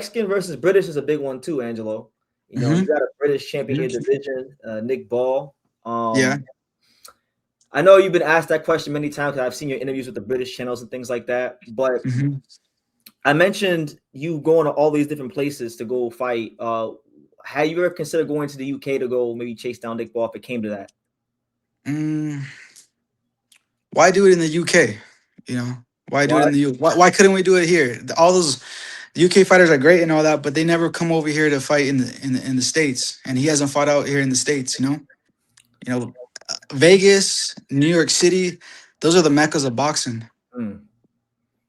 Mexican versus British is a big one too, Angelo. You Hmm. got a British champion in your division, Nick Ball. Yeah. I know you've been asked that question many times because I've seen your interviews with the British channels and things like that. But Hmm. I mentioned you going to all these different places to go fight. Have you ever considered going to the UK to go maybe chase down Nick Ball if it came to that? Mm, why do it in the UK? You know, why do it Why? in the U? Why couldn't we do it here? All those UK fighters are great and all that, but they never come over here to fight in the states, and he hasn't fought out here in the states. You know, Vegas, New York City, those are the meccas of boxing. Hmm.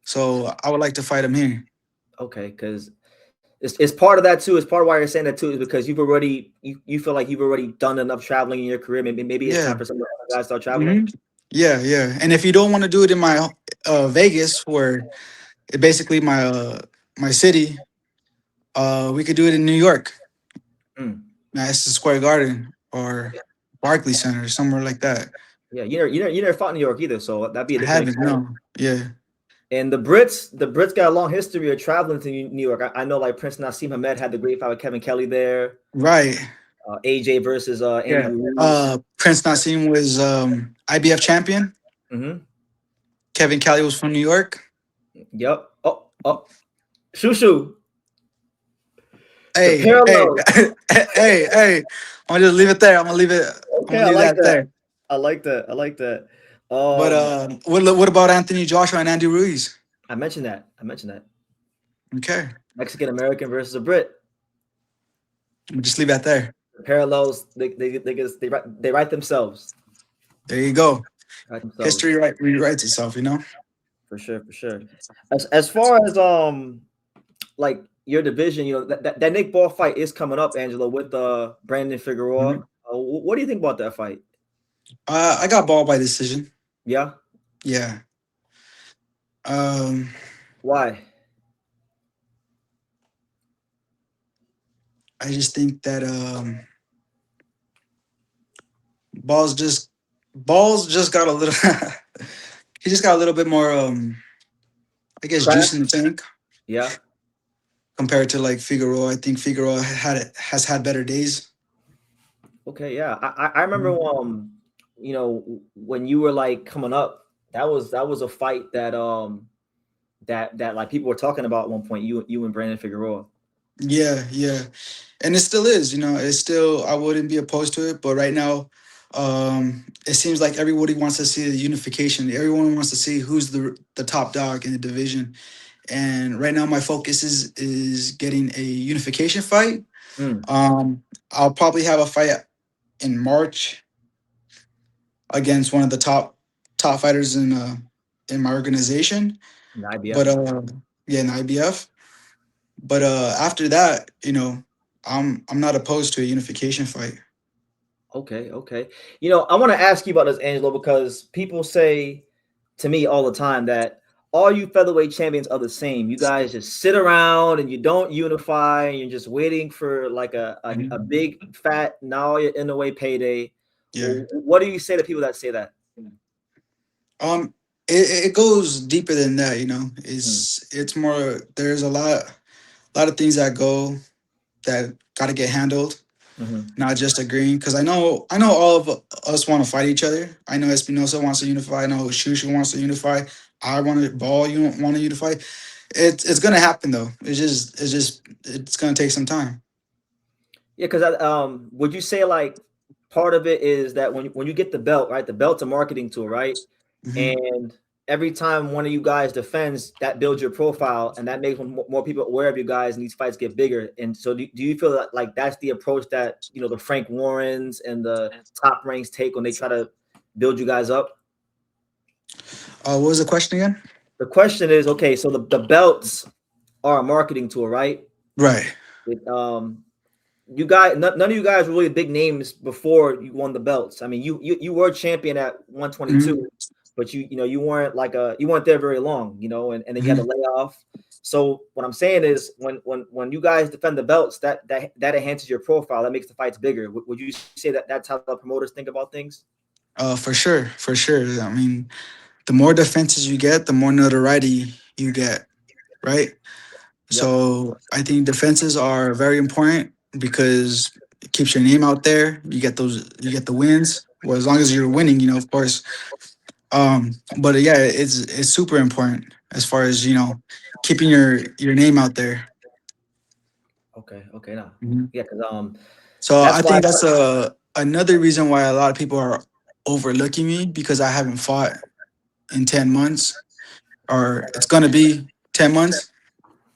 So I would like to fight him here. Okay, because it's part of that too. It's part of why you're saying that too is because you feel like you've already done enough traveling in your career. Maybe it's Yeah. time for some of the other guys to start traveling. Hmm. Yeah, yeah. And if you don't want to do it in my Vegas, where it basically my city, we could do it in New York, Mm. Madison Square Garden or Barclays Center, somewhere like that. Yeah, you never fought in New York either, so that'd be a I different haven't, experience. no. Yeah. And the Brits got a long history of traveling to New York. I know like Prince Nassim Hamed had the great fight with Kevin Kelly there. Right. AJ versus Yeah. Andy Ruiz. Prince Nassim was IBF champion. Hmm. Kevin Kelly was from New York. Yep. Oh, Shushu. The Hey, hey, parallels. hey. I'm gonna just leave it there. I'm Okay, gonna I leave like that that. there. I like that. I like that. But Um, what about Anthony Joshua and Andy Ruiz? I mentioned that. I mentioned that. Okay. Mexican American versus a Brit. We'll just leave that there. The parallels. They write themselves. There you go. Write themselves History rewrites itself. for sure. For sure. As far as like your division, that Nick Ball fight is coming up, Angelo, with Brandon Figueroa. Mhm. What do you think about that fight? I got ball by decision. Yeah. Yeah. Um, Why? I just think that balls just balls just got a little. He just got a little bit more, I guess, juice Craft. in the tank Yeah. compared to like Figueroa. I think Figueroa has had better days. Okay. Yeah. I remember Mhm. when you were like coming up, that was a fight that like people were talking about at one point. You and Brandon Figueroa. Yeah, yeah, and it still is. It's still, I wouldn't be opposed to it, but right now, it seems like everybody wants to see the unification. Everyone wants to see who's the top dog in the division. And right now, my focus is getting a unification fight. Mm. I'll probably have a fight in March against one of the top fighters in my organization. The But IBF. yeah, in IBF. But after that, I'm not opposed to a unification fight. Okay, okay. I want to ask you about this, Angelo, because people say to me all the time that all you featherweight champions are the same. You guys just sit around and you don't unify, and you're just waiting for like a Mhm. big fat now you're in the way payday. Yeah. What do you say to people that say that? Um, it goes deeper than that. Mm, It's more. There's a lot of things that that got to get handled. hmm. Not just agreeing, because I know all of us want to fight each other. I know Espinosa wants to unify. I know Shushu wants to unify. I want to ball. You want to unify. It's gonna happen though. It's gonna take some time. Yeah, because would you say like part of it is that when you get the belt, right? The belt's a marketing tool, right? Hmm. And every time one of you guys defends, that builds your profile, and that makes more people aware of you guys, and these fights get bigger. And so, do you feel that like that's the approach that the Frank Warrens and the top ranks take when they try to build you guys up? What was the question again? The question is, okay, so the belts are a marketing tool, right? Right. It, you guys, none of you guys were really big names before you won the belts. I mean, you were champion at 122, Hmm. but you weren't you weren't there very long, and then you had Hmm. to lay off. So what I'm saying is when you guys defend the belts, that enhances your profile. That makes the fights bigger. Would you say that that's how the promoters think about things? For sure, for sure. I mean, the more defenses you get, the more notoriety you get, right? Yep. So I think defenses are very important because it keeps your name out there. You get the wins. Well, as long as you're winning, of course. But yeah, it's super important as far as keeping your name out there. Okay. Okay. Now, Mhm. yeah, because So that's I why. think that's another reason why a lot of people are overlooking me because I haven't fought in 10 months, or it's gonna be 10 months.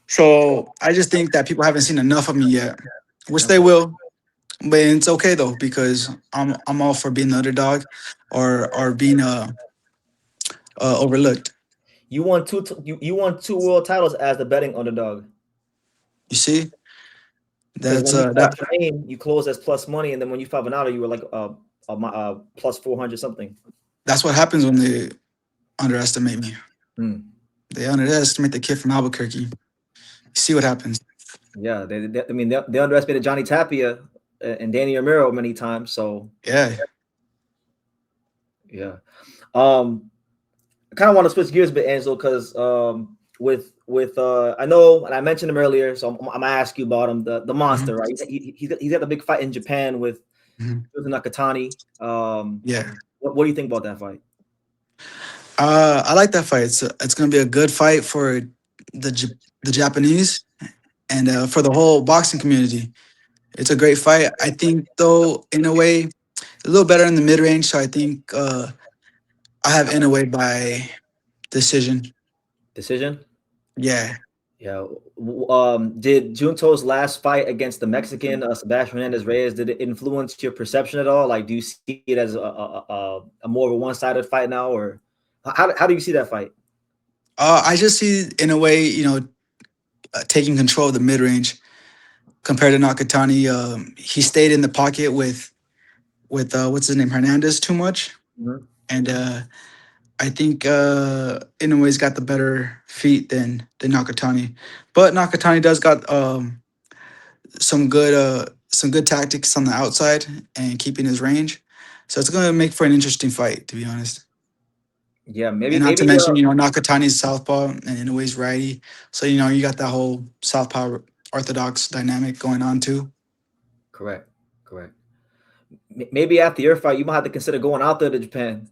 So I just think that people haven't seen enough of me yet, which they Okay. will. But it's okay though because I'm all for being the underdog, or being overlooked. You won you won two world titles as the betting underdog. You see, Because that's when you fought that Jermaine, you closed as plus money, and then when you fought Venado, you were like plus 400 something. that's what happens when they underestimate me. Hmm. They underestimate the kid from Albuquerque. You see what happens. Yeah, I mean, they underestimated Johnny Tapia and Danny Romero many times. So Yeah. yeah, um, I kind of want to switch gears a bit, Angelo, because with I know, and I mentioned him earlier, so I'm gonna ask you about him, the monster, Mhm. right? He's got the big fight in Japan with Mhm. Nakatani. Yeah. What do you think about that fight? I like that fight. It's gonna be a good fight for the Japanese and for the whole boxing community. It's a great fight. I think though, in a way, a little better in the mid range. So I think I have Inoue by decision. Decision? Yeah. Yeah. Did Junto's last fight against the Mexican Sebastian Hernandez Reyes, did it influence your perception at all? Like, do you see it as a more of a one-sided fight now, or how do you see that fight? I just see in a way, taking control of the mid range compared to Nakatani. He stayed in the pocket with what's his name Hernandez too much, Mhm. and I think Inoue's got the better feet than Nakatani, but Nakatani does got some good tactics on the outside and keeping his range. So it's gonna make for an interesting fight, to be honest. Yeah, And not to maybe mention, Nakatani's southpaw and Inoue's righty. So you got that whole southpaw orthodox dynamic going on too. correct, correct. Maybe after your fight, you might have to consider going out there to Japan.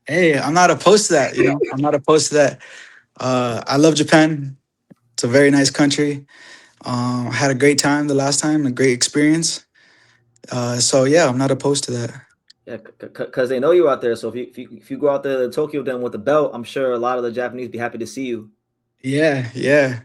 Hey, I'm not opposed to that. I'm not opposed to that. I love Japan. It's a very nice country. I had a great time the last time, a great experience. So yeah, I'm not opposed to that. Yeah, because they know you out there. So if you go out there to Tokyo then with the belt, I'm sure a lot of the Japanese be happy to see you. Yeah, yeah.